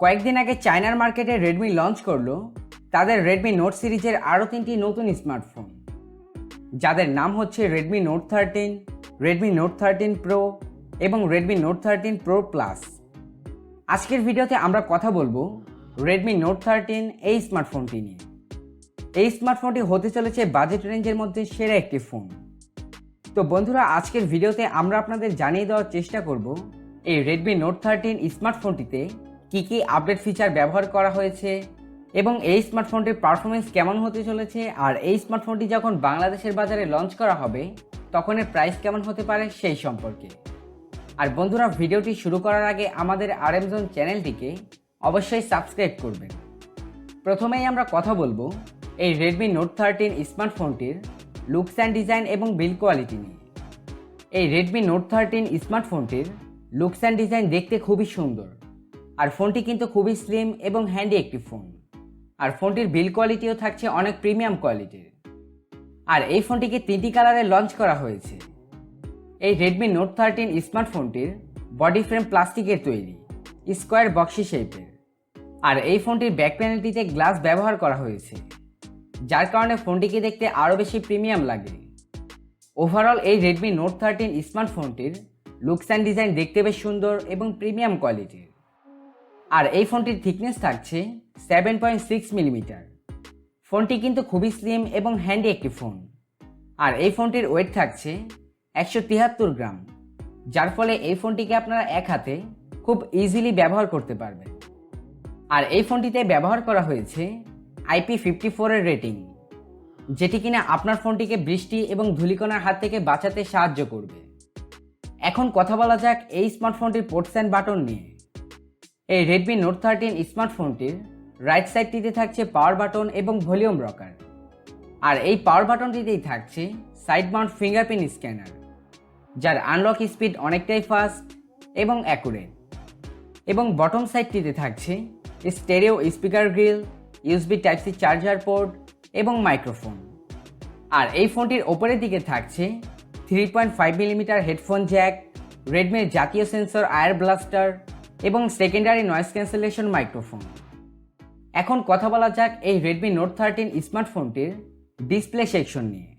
কয়েকদিন আগে চায়নার মার্কেটে রেডমি লঞ্চ করলো তাদের রেডমি নোট সিরিজের আরও 3টি নতুন স্মার্টফোন, যাদের নাম হচ্ছে Redmi Note 13, Redmi Note 13 pro এবং রেডমি নোট 13 প্রো প্লাস। আজকের ভিডিওতে আমরা কথা বলবো রেডমি নোট 13 এই স্মার্টফোনটি নিয়ে। এই স্মার্টফোনটি হতে চলেছে বাজেট রেঞ্জের মধ্যে সেরা একটি ফোন। তো বন্ধুরা, আজকের ভিডিওতে আমরা আপনাদের জানিয়ে দেওয়ার চেষ্টা করব এই রেডমি নোট 13 স্মার্টফোনটিতে কী কী আপডেট ফিচার ব্যবহার করা হয়েছে এবং এই স্মার্টফোনটির পারফরমেন্স কেমন হতে চলেছে, আর এই স্মার্টফোনটি যখন বাংলাদেশের বাজারে লঞ্চ করা হবে তখন এর প্রাইস কেমন হতে পারে সেই সম্পর্কে। আর বন্ধুরা, ভিডিওটি শুরু করার আগে আমাদের RM Zone চ্যানেলটিকে অবশ্যই সাবস্ক্রাইব করবেন। প্রথমেই আমরা কথা বলবো এই রেডমি নোট 13 স্মার্টফোনটির লুকস অ্যান্ড ডিজাইন এবং বিল্ড কোয়ালিটি নিয়ে। এই রেডমি নোট 13 স্মার্টফোনটির লুকস অ্যান্ড ডিজাইন দেখতে খুবই সুন্দর, আর ফোনটি কিন্তু খুবই স্লিম এবং হ্যান্ডি একটি ফোন। আর ফোনটির বিল্ড কোয়ালিটিও থাকছে অনেক প্রিমিয়াম কোয়ালিটির। আর এই ফোনটিকে 3টি কালারে লঞ্চ করা হয়েছে। এই রেডমি নোট 13 স্মার্টফোনটির বডি ফ্রেম প্লাস্টিকের তৈরি, স্কোয়ার বক্সি শেপের। আর এই ফোনটির ব্যাক প্যানেলটিতে গ্লাস ব্যবহার করা হয়েছে, যার কারণে ফোনটিকে দেখতে আরও বেশি প্রিমিয়াম লাগে। ওভারঅল এই রেডমি নোট 13 স্মার্টফোনটির লুকস অ্যান্ড ডিজাইন দেখতে বেশ সুন্দর এবং প্রিমিয়াম কোয়ালিটির। আর এই ফোনটির থিকনেস থাকছে 7.6 মিলিমিটার। ফোনটি কিন্তু খুবই স্লিম এবং হ্যান্ডি একটি ফোন। আর এই ফোনটির ওয়েট থাকছে 173 গ্রাম, যার ফলে এই ফোনটিকে আপনারা এক হাতে খুব ইজিলি ব্যবহার করতে পারবেন। আর এই ফোনটিতে ব্যবহার করা হয়েছে IP54 এর রেটিং, যেটি কিনা আপনার ফোনটিকে বৃষ্টি এবং ধূলিকণার হাত থেকে বাঁচাতে সাহায্য করবে। এখন কথা বলা যাক এই স্মার্টফোনটির পোর্টস অ্যান্ড বাটন নিয়ে। এই রেডমি নোট 13 স্মার্টফোনটির রাইট সাইডটিতে থাকছে পাওয়ার বাটন এবং ভলিউম রকার। আর এই পাওয়ার বাটনটিতেই থাকছে সাইড মাউন্ট ফিঙ্গারপ্রিন্ট স্ক্যানার, যার আনলক স্পিড অনেকটাই ফাস্ট এবং অ্যাকুরেট। এবং বটম সাইডটিতে থাকছে stereo speaker grill, USB Type-C charger port এবং মাইক্রোফোন। আর এই ফোনটির ওপরের দিকে থাকছে 3.5 মিলিমিটার হেডফোন জ্যাক, রেডমির জাতীয় সেন্সর আয়ার ব্লাস্টার এবং সেকেন্ডারি নয়েজ ক্যান্সেলেশন মাইক্রোফোন। এখন কথা বলা যাক এই রেডমি নোট 13 স্মার্টফোনটির ডিসপ্লে সেকশন নিয়ে।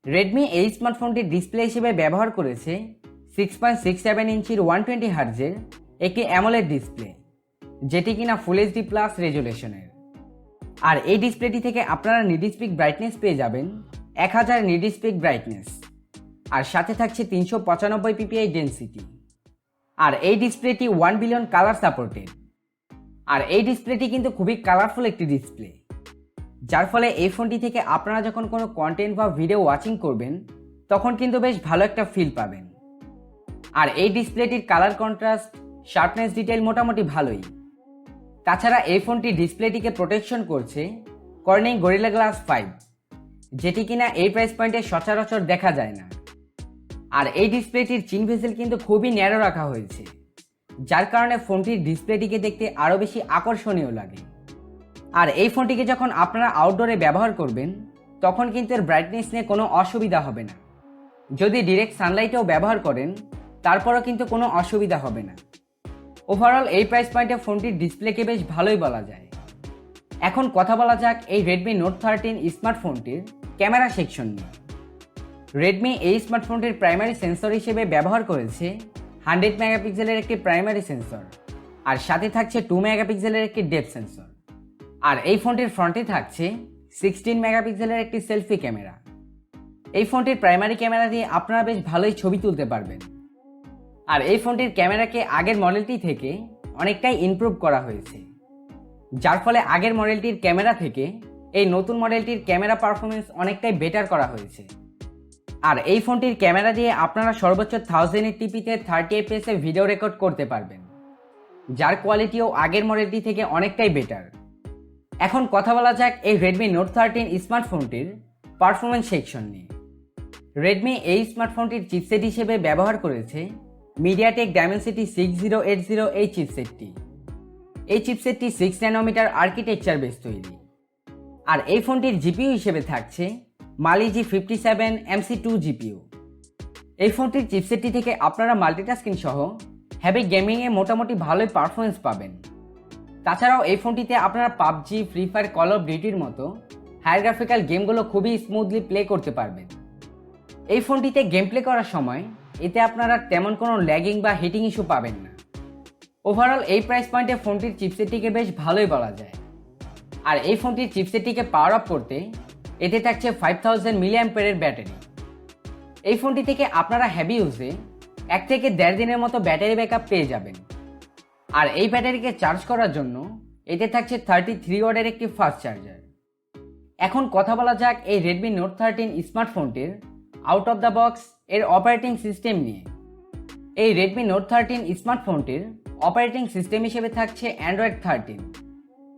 রেডমি এই স্মার্টফোনটির ডিসপ্লে হিসেবে ব্যবহার করেছে 6.67 ইঞ্চির 120 হার্জের একটি AMOLED ডিসপ্লে, যেটি কিনা ফুল HD প্লাস রেজুলেশনের। আর এই ডিসপ্লেটি থেকে আপনারা নিডিস্পিক ব্রাইটনেস পেয়ে যাবেন 1000 নিডিস্পিক ব্রাইটনেস, আর সাথে থাকছে 395 ppi ডেনসিটি। আর এই ডিসপ্লেটি 1 বিলিয়ন কালার সাপোর্টেড। আর এই ডিসপ্লেটি কিন্তু খুবই কালারফুল একটি ডিসপ্লে, যার ফলে এই ফোনটি থেকে আপনারা যখন কোনো কন্টেন্ট বা ভিডিও ওয়াচিং করবেন তখন কিন্তু বেশ ভালো একটা ফিল পাবেন। আর এই ডিসপ্লেটির কালার কন্ট্রাস্ট, শার্পনেস, ডিটেইল মোটামুটি ভালোই। তাছাড়া এই ফোনটি ডিসপ্লেটিকে প্রোটেকশন করছে কর্নিং গরিলা গ্লাস 5, যেটি কিনা এই প্রাইস পয়েন্টে সচরাচর দেখা যায় না। আর এই ডিসপ্লেটির চিন ভেসেল কিন্তু খুবই ন্যারো রাখা হয়েছে, যার কারণে ফোনটির ডিসপ্লেটিকে দেখতে আরও বেশি আকর্ষণীয় লাগে। আর এই ফোনটিকে যখন আপনারা আউটডোরে ব্যবহার করবেন তখন কিন্তু এর ব্রাইটনেস নিয়ে কোনো অসুবিধা হবে না। যদি ডিরেক্ট সানলাইটেও ব্যবহার করেন তারপরও কিন্তু কোনো অসুবিধা হবে না। ওভারঅল এই প্রাইস পয়েন্টে ফোনটির ডিসপ্লেকে বেশ ভালোই বলা যায়। এখন কথা বলা যাক এই রেডমি নোট 13 স্মার্টফোনটির ক্যামেরা সেকশন নিয়ে। রেডমি এই স্মার্টফোনটির প্রাইমারি সেন্সর হিসেবে ব্যবহার করেছে 100 মেগাপিক্সেলের একটি প্রাইমারি সেন্সর, আর সাথে থাকছে 2 মেগাপিক্সেলের একটি ডেপথ সেন্সর। আর এই ফোনটির ফ্রন্টে থাকছে 16 মেগাপিক্সেলের একটি সেলফি ক্যামেরা। এই ফোনটির প্রাইমারি ক্যামেরা দিয়ে আপনারা বেশ ভালোই ছবি তুলতে পারবেন। আর এই ফোনটির ক্যামেরাকে আগের মডেলটি থেকে অনেকটাই ইমপ্রুভ করা হয়েছে, যার ফলে আগের মডেলটির ক্যামেরা থেকে এই নতুন মডেলটির ক্যামেরা পারফরমেন্স অনেকটাই বেটার করা হয়েছে। আর এই ফোনটির ক্যামেরা দিয়ে আপনারা সর্বোচ্চ 1080p-তে 30 fps এ ভিডিও রেকর্ড করতে পারবেন, যার কোয়ালিটিও আগের মডেলটি থেকে অনেকটাই বেটার। এখন কথা বলা যাক এই রেডমি নোট 13 স্মার্টফোনটির পারফরমেন্স সেকশন নিয়ে। রেডমি এই স্মার্টফোনটির চিপসেট হিসেবে ব্যবহার করেছে মিডিয়াটেক ডাইমেনসিটি 6080 এই চিপসেটটি। এই চিপসেটটি 6 ন্যানোমিটার আর্কিটেকচার বেস তৈরি। আর এই ফোনটির জিপিইউ হিসেবে থাকছে Miui G57 MC2 জিপিইউ। এই ফোনটির চিপসেটটি থেকে আপনারা মাল্টিটাস্কিং সহ হেভি গেমিংয়ে মোটামুটি ভালোই পারফরমেন্স পাবেন। তাছাড়াও এই ফোনটিতে আপনারা PUBG, Free Fire, Call of ডিউটির মতো হাই গ্রাফিক্যাল গেমগুলো খুবই স্মুথলি প্লে করতে পারবেন। এই ফোনটিতে গেম প্লে করার সময় এতে আপনারা তেমন কোনো ল্যাগিং বা হিটিং ইস্যু পাবেন না। ওভারঅল এই প্রাইস পয়েন্টে ফোনটির চিপসেটটিকে বেশ ভালোই বলা যায়। আর এই ফোনটির চিপসেটটিকে পাওয়ার আপ করতে এতে থাকছে 5000 মিলিঅ্যাম্পিয়ারের ব্যাটারি। এই ফোনটি থেকে আপনারা হেভি ইউজে 1 থেকে 1.5 দিনের মতো ব্যাটারি ব্যাকআপ পেয়ে যাবেন। আর এই ব্যাটারিকে চার্জ করার জন্য এতে থাকছে 33 ওয়াটের একটি ফাস্ট চার্জার। এখন কথা বলা যাক এই Redmi Note 13 স্মার্টফোনটির আউট অফ দ্য বক্স এর অপারেটিং সিস্টেম নিয়ে। এই Redmi Note 13 স্মার্টফোনটির অপারেটিং সিস্টেম হিসেবে থাকছে Android 13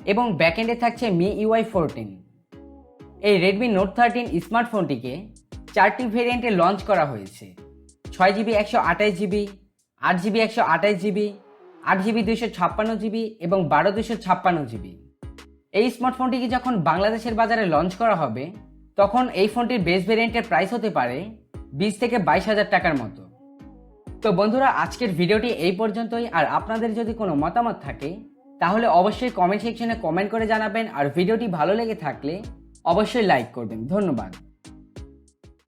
এবং ব্যাকএন্ডে থাকছে Miui 14। এই Redmi Note 13 স্মার্টফোনটিকে 4টি ভেরিয়েন্টে লঞ্চ করা হয়েছে: 6GB 128GB, 8GB 128GB, 8GB 256GB এবং 12 256GB। এই স্মার্টফোনটিকে যখন বাংলাদেশের বাজারে লঞ্চ করা হবে তখন এই ফোনটির বেস ভেরিয়েন্টের প্রাইস হতে পারে 20 থেকে 22,000 টাকার মতো। তো বন্ধুরা, আজকের ভিডিওটি এই পর্যন্তই। আর আপনাদের যদি কোনো মতামত থাকে তাহলে অবশ্যই কমেন্ট সেকশনে কমেন্ট করে জানাবেন। আর ভিডিওটি ভালো লেগে থাকলে অবশ্যই লাইক করবেন। ধন্যবাদ।